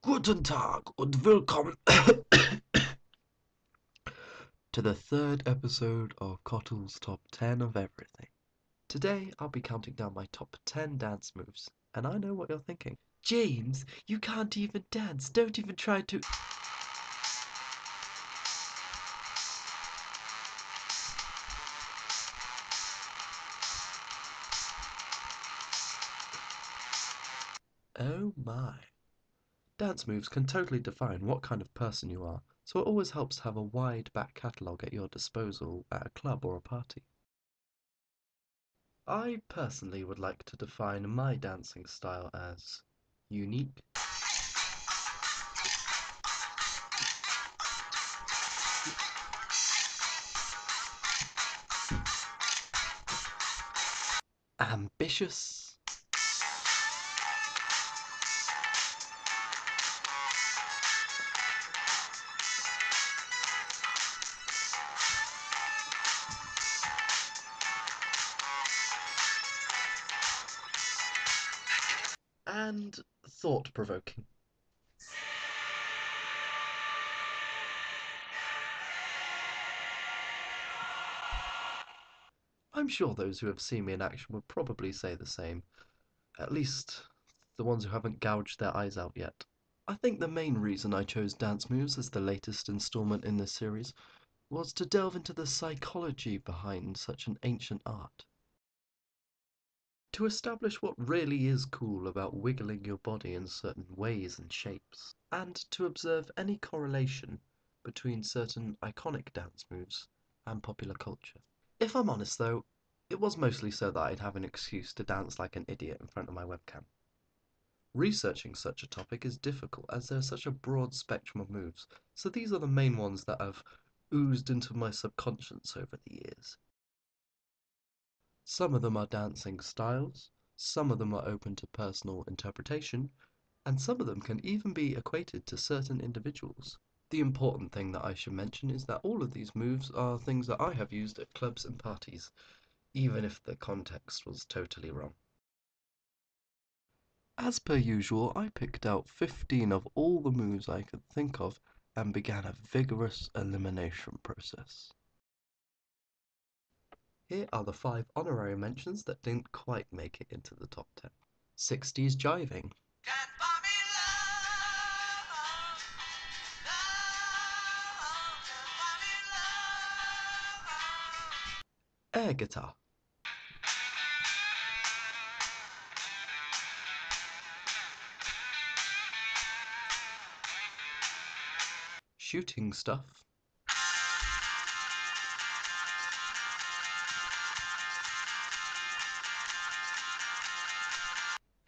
Guten Tag und willkommen to the third episode of Cottle's Top 10 of Everything. Today I'll be counting down my top 10 dance moves, and I know what you're thinking. James, you can't even dance, don't even try to... Oh my. Dance moves can totally define what kind of person you are, so it always helps to have a wide back catalogue at your disposal at a club or a party. I personally would like to define my dancing style as unique, ambitious, and thought-provoking. I'm sure those who have seen me in action would probably say the same, at least the ones who haven't gouged their eyes out yet. I think the main reason I chose dance moves as the latest installment in this series was to delve into the psychology behind such an ancient art. To establish what really is cool about wiggling your body in certain ways and shapes, and to observe any correlation between certain iconic dance moves and popular culture. If I'm honest though, it was mostly so that I'd have an excuse to dance like an idiot in front of my webcam. Researching such a topic is difficult as there's such a broad spectrum of moves, so these are the main ones that have oozed into my subconscious over the years. Some of them are dancing styles, some of them are open to personal interpretation, and some of them can even be equated to certain individuals. The important thing that I should mention is that all of these moves are things that I have used at clubs and parties, even if the context was totally wrong. As per usual, I picked out 15 of all the moves I could think of and began a vigorous elimination process. Here are the 5 honorary mentions that didn't quite make it into the top 10. 60s jiving, air guitar, shooting stuff,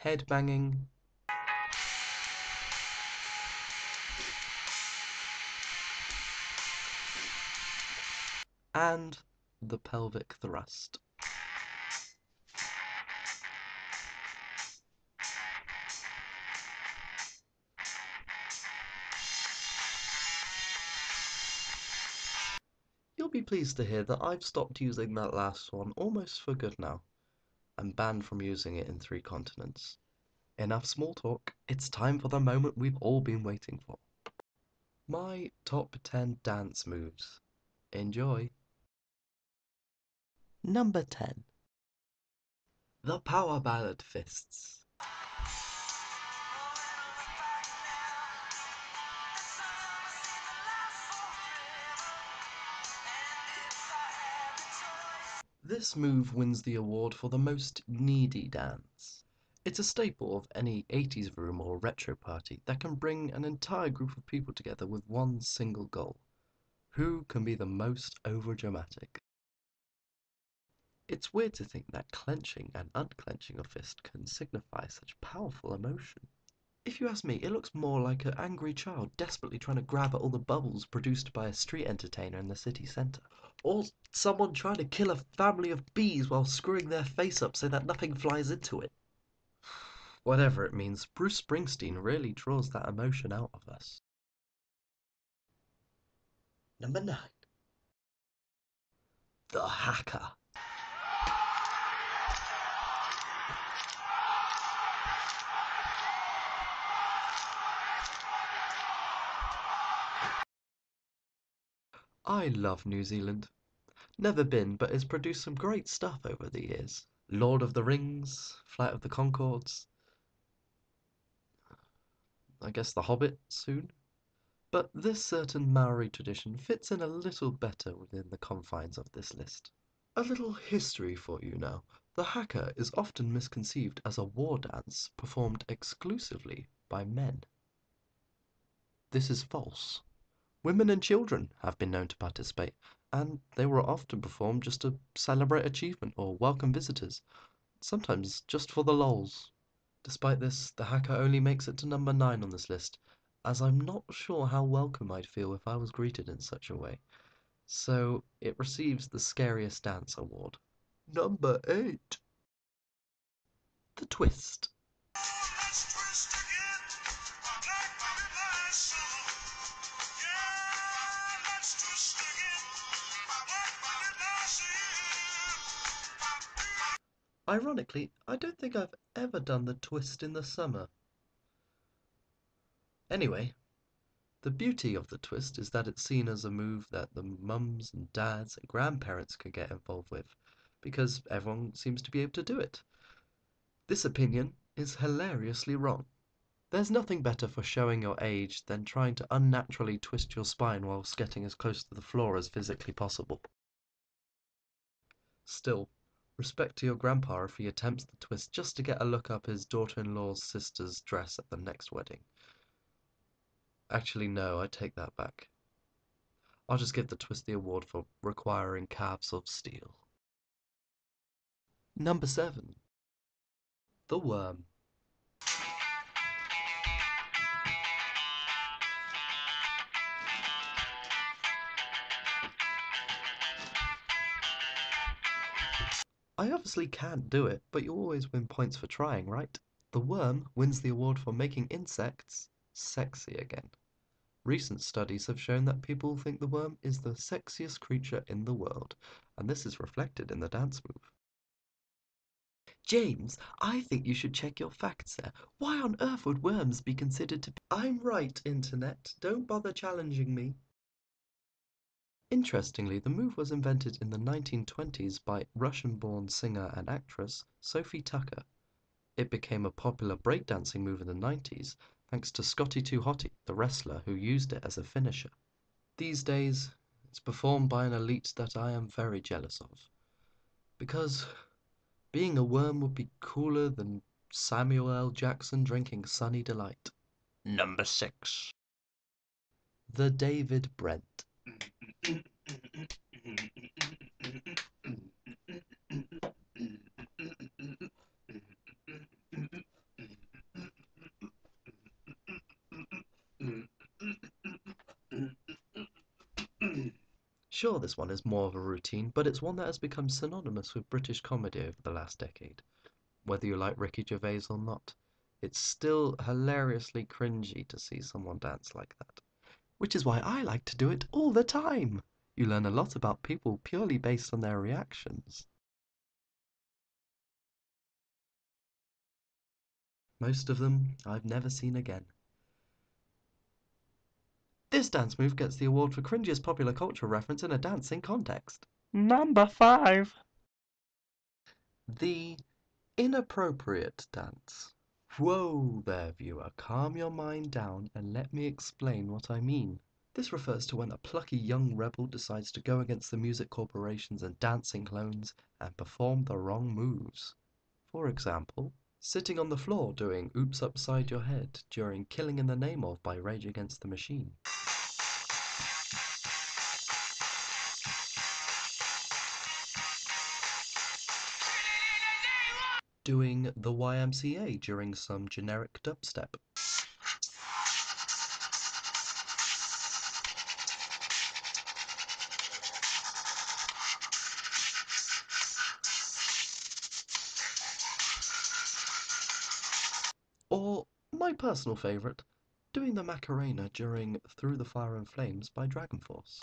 headbanging, and the pelvic thrust. You'll be pleased to hear that I've stopped using that last one almost for good now. I'm banned from using it in 3 continents. Enough small talk, it's time for the moment we've all been waiting for. My top 10 dance moves. Enjoy. Number 10. The Power Ballad Fists. This move wins the award for the most needy dance. It's a staple of any 80s room or retro party that can bring an entire group of people together with one single goal. Who can be the most overdramatic? It's weird to think that clenching and unclenching a fist can signify such powerful emotion. If you ask me, it looks more like an angry child desperately trying to grab at all the bubbles produced by a street entertainer in the city centre. Or someone trying to kill a family of bees while screwing their face up so that nothing flies into it. Whatever it means, Bruce Springsteen really draws that emotion out of us. Number 9. The Hacker. I love New Zealand. Never been, but it's produced some great stuff over the years. Lord of the Rings, Flight of the Conchords, I guess The Hobbit soon. But this certain Maori tradition fits in a little better within the confines of this list. A little history for you now. The haka is often misconceived as a war dance performed exclusively by men. This is false. Women and children have been known to participate, and they were often performed just to celebrate achievement or welcome visitors, sometimes just for the lols. Despite this, the haka only makes it to number 9 on this list, as I'm not sure how welcome I'd feel if I was greeted in such a way. So it receives the Scariest Dance award. Number 8. The Twist. Ironically, I don't think I've ever done the twist in the summer. Anyway, the beauty of the twist is that it's seen as a move that the mums and dads and grandparents can get involved with, because everyone seems to be able to do it. This opinion is hilariously wrong. There's nothing better for showing your age than trying to unnaturally twist your spine whilst getting as close to the floor as physically possible. Still, respect to your grandpa if he attempts the twist just to get a look up his daughter-in-law's sister's dress at the next wedding. Actually, no, I take that back. I'll just give the twist the award for requiring calves of steel. Number 7. The Worm. I obviously can't do it, but you always win points for trying, right? The worm wins the award for making insects sexy again. Recent studies have shown that people think the worm is the sexiest creature in the world, and this is reflected in the dance move. James, I think you should check your facts there. Why on earth would worms be considered to be... I'm right, Internet. Don't bother challenging me. Interestingly, the move was invented in the 1920s by Russian-born singer and actress Sophie Tucker. It became a popular breakdancing move in the 90s thanks to Scotty 2 Hotty, the wrestler who used it as a finisher. These days, it's performed by an elite that I am very jealous of. Because being a worm would be cooler than Samuel L. Jackson drinking Sunny Delight. Number 6. The David Brent. Sure, this one is more of a routine, but it's one that has become synonymous with British comedy over the last decade. Whether you like Ricky Gervais or not, it's still hilariously cringy to see someone dance like that. Which is why I like to do it all the time. You learn a lot about people purely based on their reactions. Most of them I've never seen again. This dance move gets the award for cringiest popular culture reference in a dancing context. Number 5. The inappropriate dance. Whoa there, viewer, calm your mind down and let me explain what I mean. This refers to when a plucky young rebel decides to go against the music corporations and dancing clones and perform the wrong moves. For example, sitting on the floor doing Oops Upside Your Head during Killing in the Name of by Rage Against the Machine. Doing the YMCA during some generic dubstep. Or, my personal favourite, doing the Macarena during Through the Fire and Flames by Dragonforce.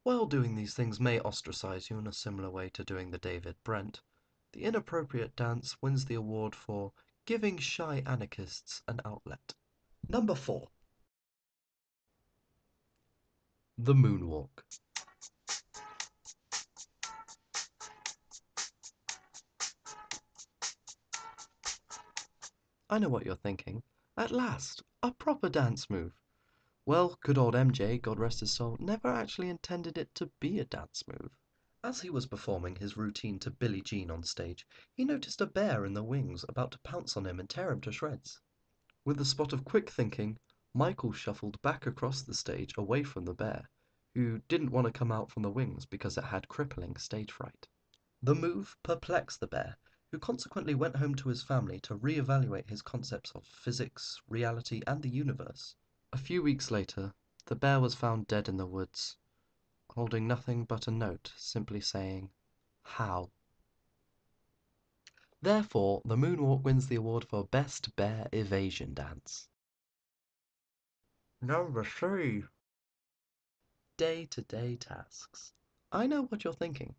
While doing these things may ostracize you in a similar way to doing the David Brent, The inappropriate dance wins the award for giving shy anarchists an outlet. Number 4. The moonwalk. I know what you're thinking. At last, a proper dance move. Well, good old MJ, God rest his soul, never actually intended it to be a dance move. As he was performing his routine to Billie Jean on stage, he noticed a bear in the wings about to pounce on him and tear him to shreds. With a spot of quick thinking, Michael shuffled back across the stage away from the bear, who didn't want to come out from the wings because it had crippling stage fright. The move perplexed the bear, who consequently went home to his family to re-evaluate his concepts of physics, reality, and the universe. A few weeks later, the bear was found dead in the woods, holding nothing but a note simply saying, "How?" Therefore, the moonwalk wins the award for Best Bear Evasion Dance. Number 3. Day-to-day tasks. I know what you're thinking.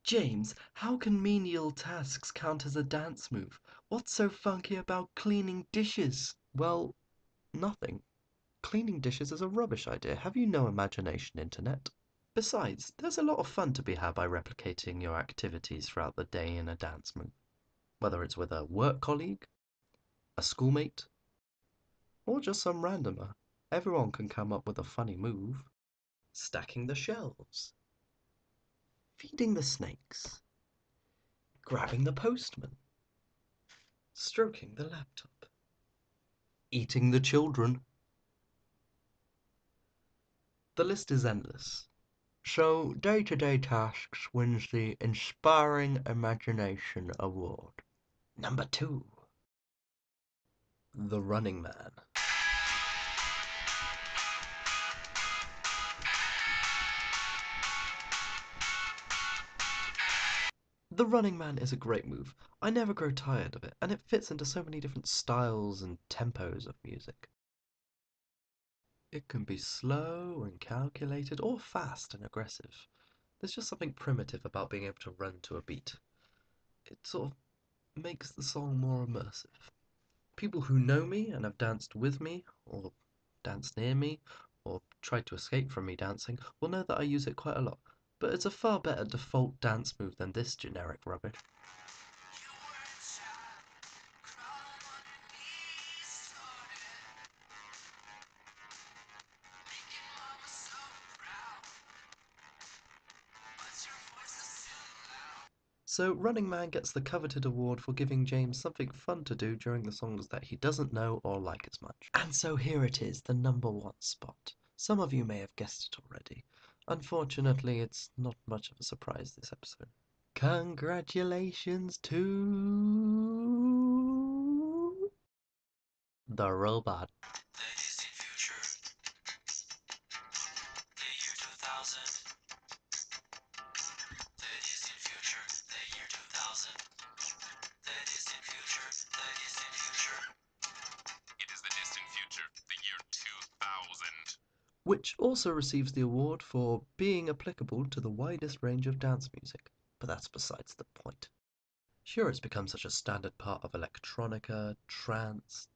James, how can menial tasks count as a dance move? What's so funky about cleaning dishes? Well, nothing. Cleaning dishes is a rubbish idea. Have you no imagination, Internet? Besides, there's a lot of fun to be had by replicating your activities throughout the day in a dance move. Whether it's with a work colleague, a schoolmate, or just some randomer, everyone can come up with a funny move. Stacking the shelves, feeding the snakes, grabbing the postman, stroking the laptop, eating the children. The list is endless. So, day-to-day tasks wins the Inspiring Imagination Award. Number 2. The Running Man. The Running Man is a great move. I never grow tired of it, and it fits into so many different styles and tempos of music. It can be slow and calculated, or fast and aggressive. There's just something primitive about being able to run to a beat. It sort of makes the song more immersive. People who know me and have danced with me, or danced near me, or tried to escape from me dancing, will know that I use it quite a lot. But it's a far better default dance move than this generic rubbish. So Running Man gets the coveted award for giving James something fun to do during the songs that he doesn't know or like as much. And so here it is, the number 1 spot. Some of you may have guessed it already. Unfortunately, it's not much of a surprise this episode. Congratulations to the robot. Which also receives the award for being applicable to the widest range of dance music, but that's besides the point. Sure, it's become such a standard part of electronica, trance,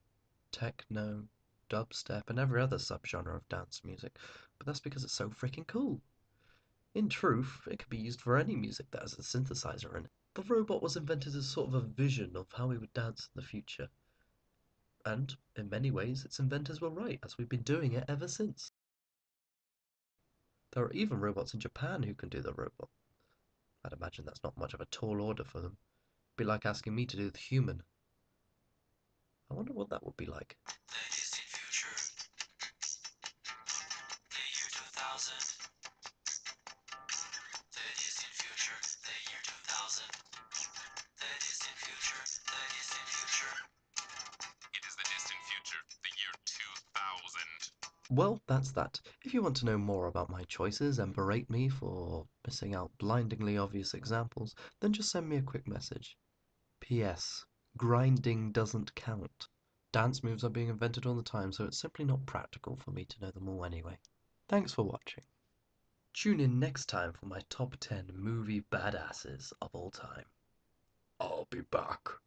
techno, dubstep, and every other subgenre of dance music, but that's because it's so freaking cool. In truth, it could be used for any music that has a synthesizer in it. The robot was invented as sort of a vision of how we would dance in the future. And, in many ways, its inventors were right, as we've been doing it ever since. There are even robots in Japan who can do the robot. I'd imagine that's not much of a tall order for them. It'd be like asking me to do the human. I wonder what that would be like. Well, that's that. If you want to know more about my choices and berate me for missing out blindingly obvious examples, then just send me a quick message. P.S. Grinding doesn't count. Dance moves are being invented all the time, so it's simply not practical for me to know them all anyway. Thanks for watching. Tune in next time for my top 10 movie badasses of all time. be back.